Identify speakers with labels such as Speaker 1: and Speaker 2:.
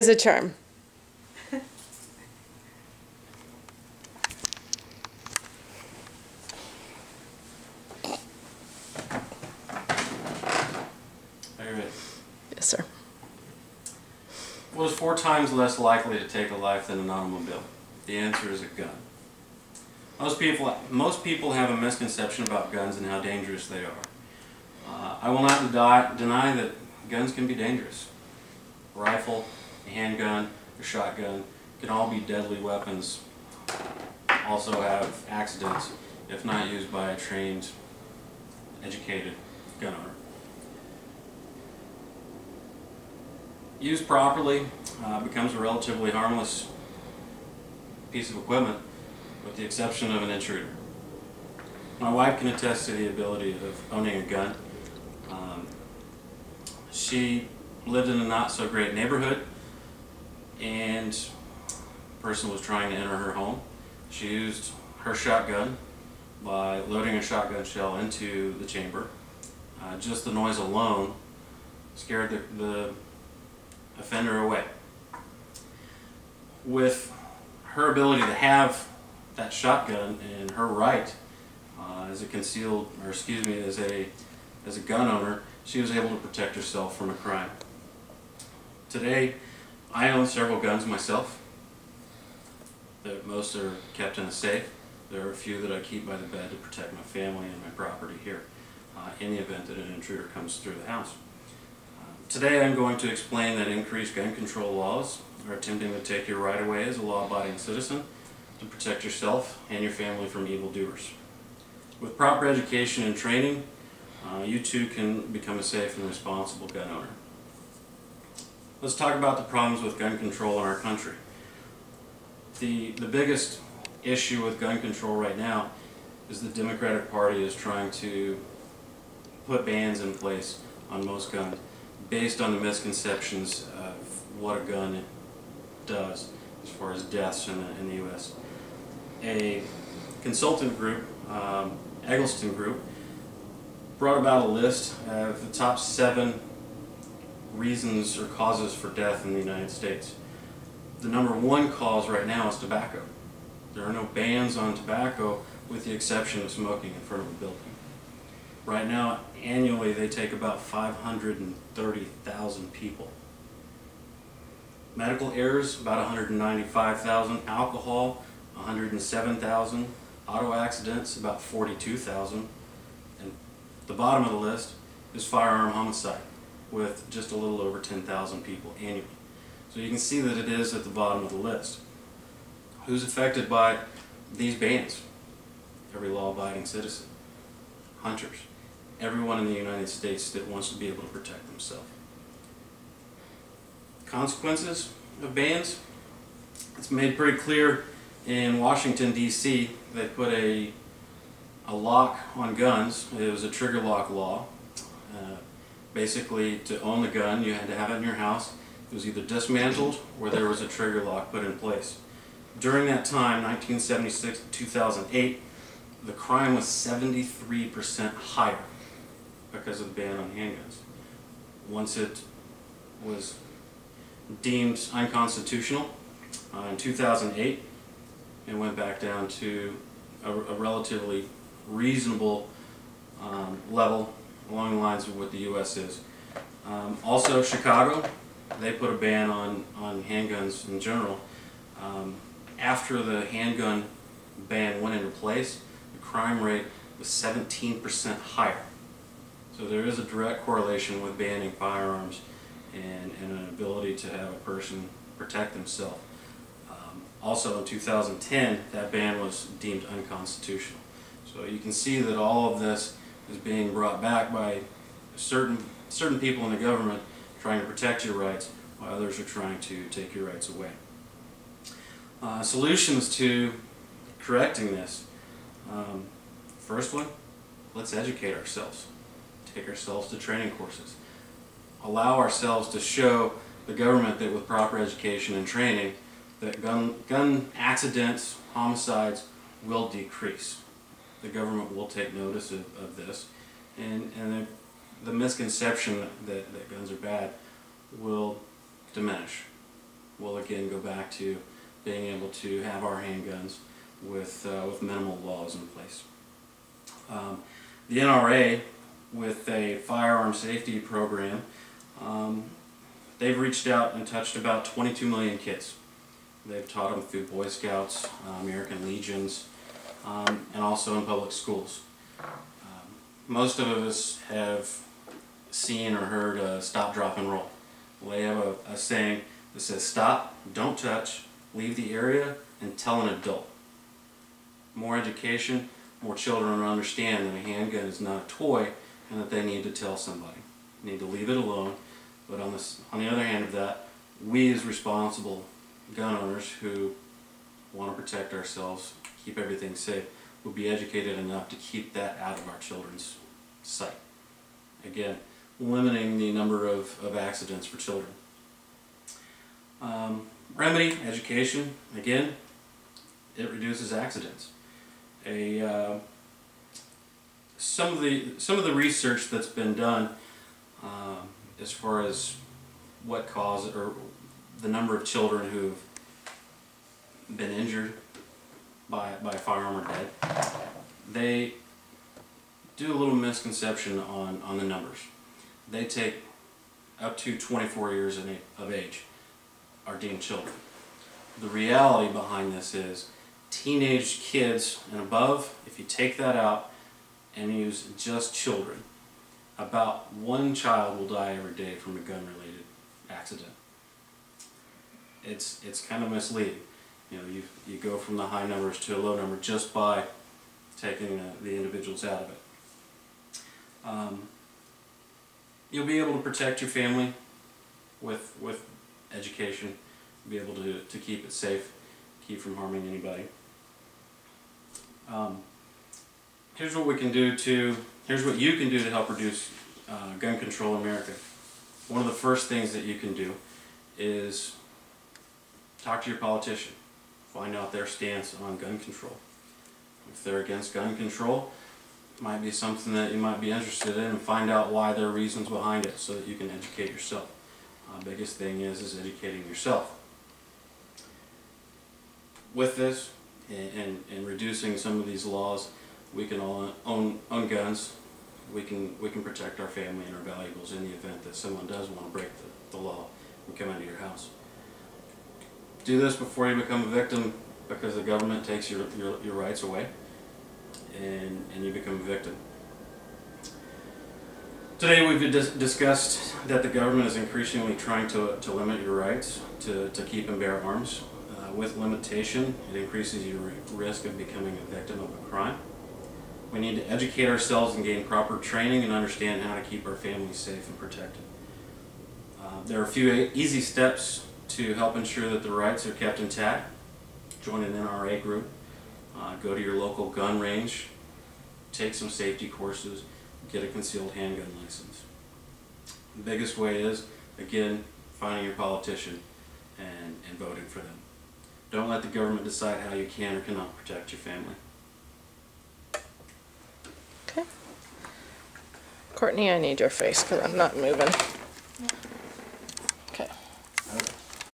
Speaker 1: is a charm.
Speaker 2: Are you ready?
Speaker 1: Yes, sir.
Speaker 2: What is 4 times less likely to take a life than an automobile? The answer is a gun. Most people have a misconception about guns and how dangerous they are. I will not deny that guns can be dangerous. A rifle, a handgun, a shotgun can all be deadly weapons. Also have accidents if not used by a trained, educated gun owner. Used properly, becomes a relatively harmless piece of equipment, with the exception of an intruder. My wife can attest to the ability of owning a gun. She lived in a not so great neighborhood, and a person was trying to enter her home. She used her shotgun by loading a shotgun shell into the chamber. Just the noise alone scared the offender away. With her ability to have that shotgun and her right as a concealed, or excuse me, as a gun owner, she was able to protect herself from a crime. Today, I own several guns myself. Most are kept in a safe. There are a few that I keep by the bed to protect my family and my property here in the event that an intruder comes through the house. Today I'm going to explain that increased gun control laws are attempting to take your right away as a law-abiding citizen to protect yourself and your family from evildoers. With proper education and training, you too can become a safe and responsible gun owner. Let's talk about the problems with gun control in our country. The biggest issue with gun control right now is the Democratic Party is trying to put bans in place on most guns based on the misconceptions of what a gun does as far as deaths in the U.S. A consultant group, Eggleston Group, brought about a list of the top 7 reasons or causes for death in the United States. The number 1 cause right now is tobacco. There are no bans on tobacco with the exception of smoking in front of a building. Right now, annually, they take about 530,000 people. Medical errors, about 195,000. Alcohol, 107,000. Auto accidents, about 42,000. And the bottom of the list is firearm homicide, with just a little over 10,000 people annually. So you can see that it is at the bottom of the list. Who's affected by these bans? Every law-abiding citizen. Hunters. Everyone in the United States that wants to be able to protect themselves. Consequences of bans? It's made pretty clear in Washington, D.C. They put a lock on guns. It was a trigger lock law. Basically, to own the gun, you had to have it in your house. It was either dismantled or there was a trigger lock put in place. During that time, 1976 to 2008, the crime was 73% higher because of the ban on handguns. Once it was deemed unconstitutional in 2008, it went back down to a relatively reasonable level along the lines of what the U.S. is. Also, Chicago, they put a ban on handguns in general. After the handgun ban went into place, the crime rate was 17% higher. So there is a direct correlation with banning firearms and an ability to have a person protect themselves. Also in 2010, that ban was deemed unconstitutional. So you can see that all of this is being brought back by certain people in the government trying to protect your rights, while others are trying to take your rights away. Solutions to correcting this. First one, let's educate ourselves. Take ourselves to training courses. Allow ourselves to show the government that with proper education and training, that gun accidents, homicides will decrease. The government will take notice of this, and the misconception that guns are bad will diminish. we'll again go back to being able to have our handguns with minimal laws in place. The NRA, with a firearm safety program, they've reached out and touched about 22 million kids. They've taught them through Boy Scouts, American Legions, and also in public schools. Most of us have seen or heard stop, drop, and roll. Well, they have a saying that says stop, don't touch, leave the area, and tell an adult. More education, more children will understand that a handgun is not a toy and that they need to tell somebody. They need to leave it alone. But on the other hand of that, we as responsible gun owners who want to protect ourselves, keep everything safe, will be educated enough to keep that out of our children's sight. Again, limiting the number of accidents for children. Remedy, education, again, it reduces accidents. Some of the research that's been done as far as what causes or the number of children who've been injured by a firearm or dead, they do a little misconception on the numbers. They take up to 24 years of age are deemed children. The reality behind this is teenage kids and above, if you take that out and use just children, about one child will die every day from a gun-related accident. It's kind of misleading. You know, you go from the high numbers to a low number just by taking the individuals out of it. You'll be able to protect your family with education, be able to keep it safe, keep from harming anybody. Here's what we can do here's what you can do to help reduce gun control in America. One of the first things that you can do is talk to your politician. Find out their stance on gun control. If they're against gun control, it might be something that you might be interested in, and find out why there are reasons behind it so that you can educate yourself. Biggest thing is educating yourself. With this and reducing some of these laws, we can all own guns. We can protect our family and our valuables in the event that someone does want to break the law and come into your house. Do this before you become a victim, because the government takes your rights away and you become a victim. Today we've discussed that the government is increasingly trying to limit your rights to keep and bear arms. With limitation, it increases your risk of becoming a victim of a crime. We need to educate ourselves and gain proper training and understand how to keep our families safe and protected. There are a few easy steps to help ensure that the rights are kept intact. Join an NRA group, go to your local gun range, take some safety courses, get a concealed handgun license. The biggest way is, again, finding your politician and voting for them. Don't let the government decide how you can or cannot protect your family.
Speaker 1: Okay. Courtney, I need your face because I'm not moving.